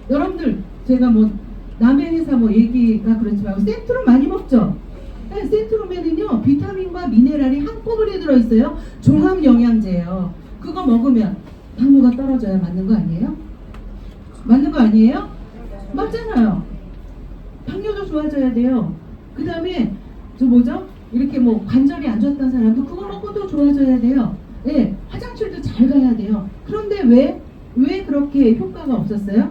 Speaker 1: 여러분들 제가 뭐 남의 회사 뭐 얘기가 그렇지 말고 센트룸 많이 먹죠. 네, 센트룸에는요 비타민과 미네랄이 한꺼번에 들어있어요. 종합 영양제예요. 그거 먹으면 당뇨가 떨어져야 맞는 거 아니에요? 맞는 거 아니에요? 맞잖아요. 당뇨도 좋아져야 돼요. 그 다음에 저 뭐죠? 이렇게 뭐 관절이 안 좋았던 사람도 그거 먹고도 좋아져야 돼요. 네, 화장실도 잘 가야 돼요. 그런데 왜 그렇게 효과가 없었어요?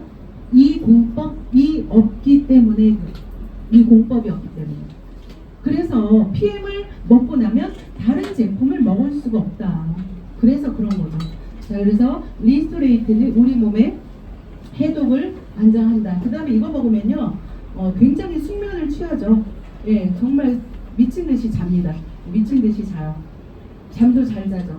Speaker 1: 이 공법이 없기 때문에, 이 공법이 없기 때문에. 그래서 PM을 먹고 나면 다른 제품을 먹을 수가 없다. 그래서 그런 거죠. 자, 그래서 리스토레이트는 우리 몸에 해독을 안장한다. 그 다음에 이거 먹으면요 굉장히 숙면을 취하죠. 예, 정말 미친 듯이 잡니다. 미친 듯이 자요. 잠도 잘 자죠.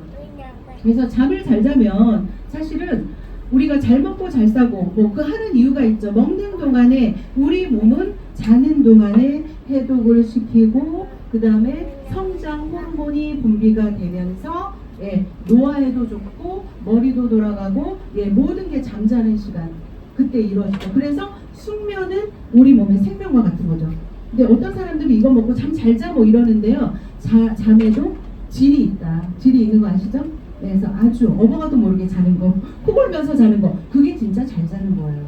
Speaker 1: 그래서 잠을 잘 자면 사실은 우리가 잘 먹고 잘 싸고 뭐 그 하는 이유가 있죠. 먹는 동안에 우리 몸은 자는 동안에 해독을 시키고 그 다음에 성장 호르몬이 분비가 되면서 노화에도 좋고 머리도 돌아가고 모든 게 잠자는 시간 그때 이루어지죠. 그래서 숙면은 우리 몸의 생명과 같은 거죠. 근데 어떤 사람들이 이거 먹고 잠 잘 자고 이러는데요. 잠에도 질이 있다. 질이 있는 거 아시죠? 그래서 아주 어버가도 모르게 자는 거, 코 골면서 자는 거, 그게 진짜 잘 자는 거예요.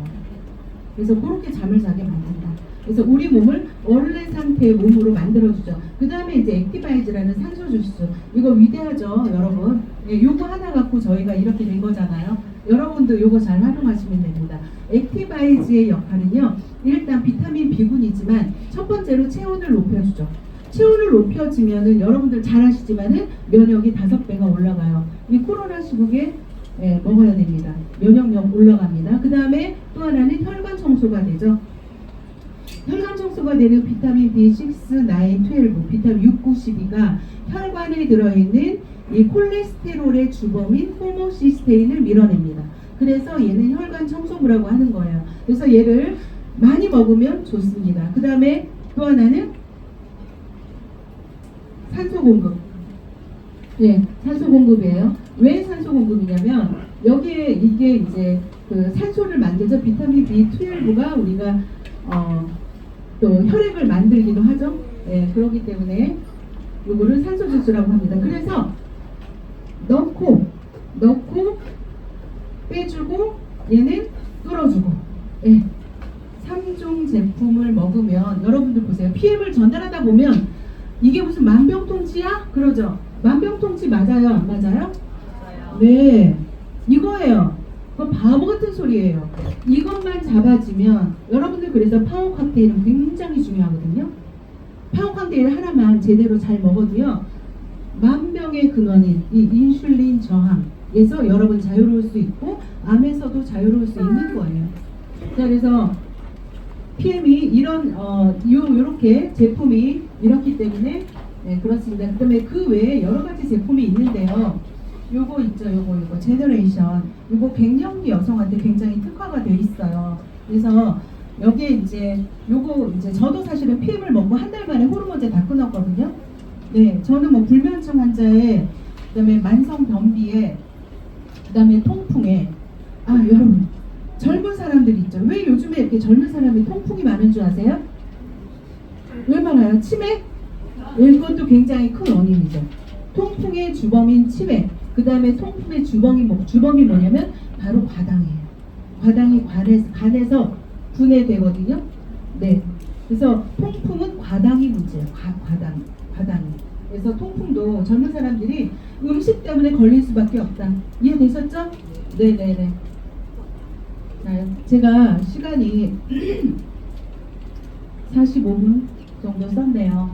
Speaker 1: 그래서 그렇게 잠을 자게 만든다. 그래서 우리 몸을 원래 상태의 몸으로 만들어주죠. 그 다음에 이제 액티바이즈라는 산소 주스, 이거 위대하죠, 여러분. 요거 하나 갖고 저희가 이렇게 된 거잖아요. 여러분도 요거 잘 활용하시면 됩니다. 액티바이즈의 역할은요, 일단 비타민 B군이지만 첫 번째로 체온을 높여주죠. 체온을 높여지면은 여러분들 잘 아시지만은 면역이 5배가 올라가요. 이 코로나 시국에 먹어야 됩니다. 면역력 올라갑니다. 그 다음에 또 하나는 혈관 청소가 되죠. 혈관 청소가 되는 비타민 B6, 9, 12, 비타민 6, 9, 12가 혈관에 들어있는 이 콜레스테롤의 주범인 호모시스테인을 밀어냅니다. 그래서 얘는 혈관 청소부라고 하는 거예요. 그래서 얘를 많이 먹으면 좋습니다. 그 다음에 또 하나는 산소 공급. 네, 산소 공급이에요. 왜 산소 공급이냐면 여기에 이게 이제 그 산소를 만들죠. 비타민 B12가 우리가 또 혈액을 만들기도 하죠. 네, 그렇기 때문에 요거를 산소 주스라고 합니다. 그래서 넣고 빼주고 얘는 뚫어주고, 예. 3종 제품을 먹으면 여러분들 보세요. PM을 전달하다 보면 이게 무슨 만병통치야? 그러죠. 만병통치 맞아요? 안 맞아요? 네, 이거예요. 그거 바보 같은 소리예요. 이것만 잡아주면 여러분들 그래서 파워 칵테일은 굉장히 중요하거든요. 파워 칵테일 하나만 제대로 잘 먹어도요. 만병의 근원인 이 인슐린 저항에서 여러분 자유로울 수 있고 암에서도 자유로울 수 있는 거예요. 자, 그래서 PM이 이런 요렇게 제품이 이렇기 때문에 네, 그렇습니다. 그다음에 그 외에 여러 가지 제품이 있는데요. 요거 있죠, 요거 제너레이션. 요거 갱년기 여성한테 굉장히 특화가 되어 있어요. 그래서 여기에 이제 요거 이제 저도 사실은 PM을 먹고 한 달 만에 호르몬제 다 끊었거든요. 네, 저는 뭐 불면증 환자에 그다음에 만성 변비에 그다음에 통풍에 여러분 젊은 사람들 있죠. 왜 요즘에 이렇게 젊은 사람이 통풍이 많은 줄 아세요? 왜 많아요? 치매? 이것도 굉장히 큰 원인이죠. 통풍의 주범인 치매. 그 다음에 통풍의 주범이 뭐냐면 바로 과당이에요. 과당이 간에서 분해되거든요. 네. 그래서 통풍은 과당이 문제예요. 과당이. 그래서 통풍도 젊은 사람들이 음식 때문에 걸릴 수밖에 없다. 이해되셨죠? 네네네. 자, 제가 시간이 45분 정도 썼네요.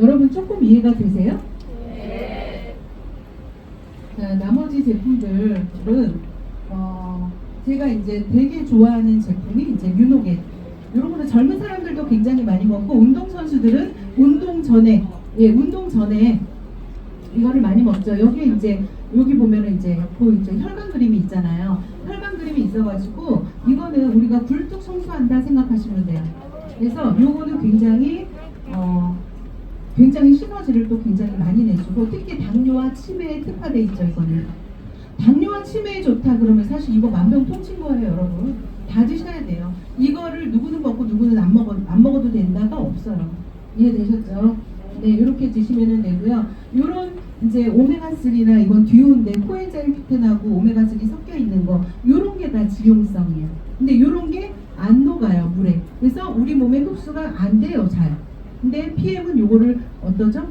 Speaker 1: 여러분 조금 이해가 되세요? 네. 자, 나머지 제품들은 제가 이제 되게 좋아하는 제품이 이제 뮤노겟. 이런 거는 젊은 사람들도 굉장히 많이 먹고 운동 선수들은 운동 전에 이거를 많이 먹죠. 여기 이제 여기 보면은 이제 보이죠? 혈관 그림이 있잖아요. 혈관 그림이 있어가지고 이거는 우리가 굴뚝 청소한다 생각하시면 돼요. 그래서 요거는 굉장히 시너지를 또 굉장히 많이 내주고 특히 당뇨와 치매에 특화돼 있죠. 이거는 당뇨와 치매에 좋다 그러면 사실 이거 만병통치인 거예요, 여러분. 다 드셔야 돼요. 이거를 누구는 먹고 누구는 안 먹어도 된다가 없어요. 이해되셨죠? 네, 이렇게 드시면 되고요. 요런 이제 오메가3나 이건 듀오인데 코엔자임 q10하고 오메가3 섞여 있는 거 요런 게 다 지용성이에요. 근데 요런 게 안 녹아요, 물에. 그래서 우리 몸에 흡수가 안 돼요, 잘. 근데 PM은 요거를 어떠죠?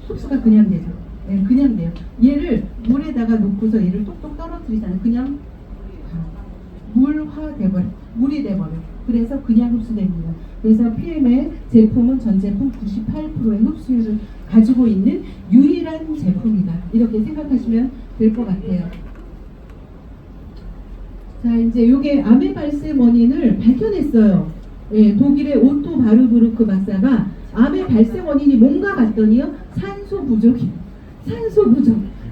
Speaker 1: 흡수가 그냥 되죠. 네, 그냥 돼요. 얘를 물에다가 놓고서 얘를 똑똑 떨어뜨리잖아요. 그냥 물이 돼버려. 그래서 그냥 흡수됩니다. 그래서 PM의 제품은 전 제품 98%의 흡수율을 가지고 있는 유일한 제품이다. 이렇게 생각하시면 될 것 같아요. 자, 이제 요게 암의 발생 원인을 밝혀냈어요. 예, 독일의 오토 바르부르크 박사가 암의 발생 원인이 뭔가 봤더니요, 산소 부족.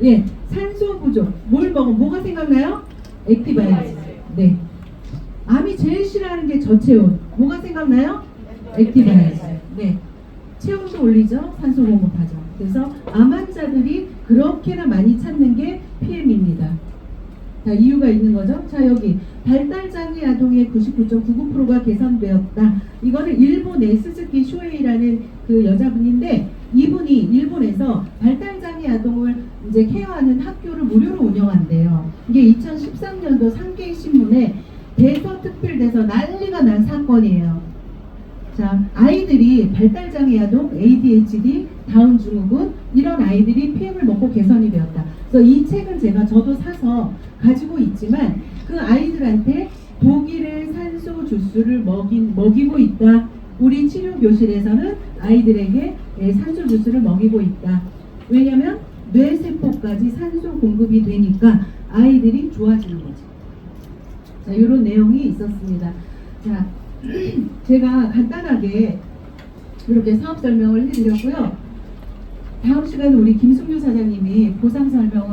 Speaker 1: 예, 산소 부족. 뭘 먹으면 뭐가 생각나요? 액티바이러스. 네. 암이 제일 싫어하는 게 저체온. 뭐가 생각나요? 액티바이러스. 네. 체온도 올리죠. 산소 공급하죠. 그래서 암 환자들이 그렇게나 많이 찾는 게 PM입니다. 자, 이유가 있는 거죠. 자, 여기 발달장애 아동의 99.99%가 개선되었다. 이거는 일본의 스즈키 쇼에이라는 그 여자분인데 이분이 일본에서 발달장애 아동을 이제 케어하는 학교를 무료로 운영한대요. 이게 2013년도 상케이 신문에 대서특필돼서 난리가 난 사건이에요. 자, 아이들이 발달장애 아동, ADHD, 다운 증후군 이런 아이들이 PM을 먹고 개선이 되었다. 그래서 이 책은 저도 사서 가지고 있지만 그 아이들한테 독일의 산소 주스를 먹이고 있다. 우리 치료 교실에서는 아이들에게 산소 주스를 먹이고 있다. 왜냐하면 뇌세포까지 산소 공급이 되니까 아이들이 좋아지는 거죠. 자, 이런 내용이 있었습니다. 자, 제가 간단하게 이렇게 사업 설명을 해드렸고요. 다음 시간에 우리 김승규 사장님이 보상 설명을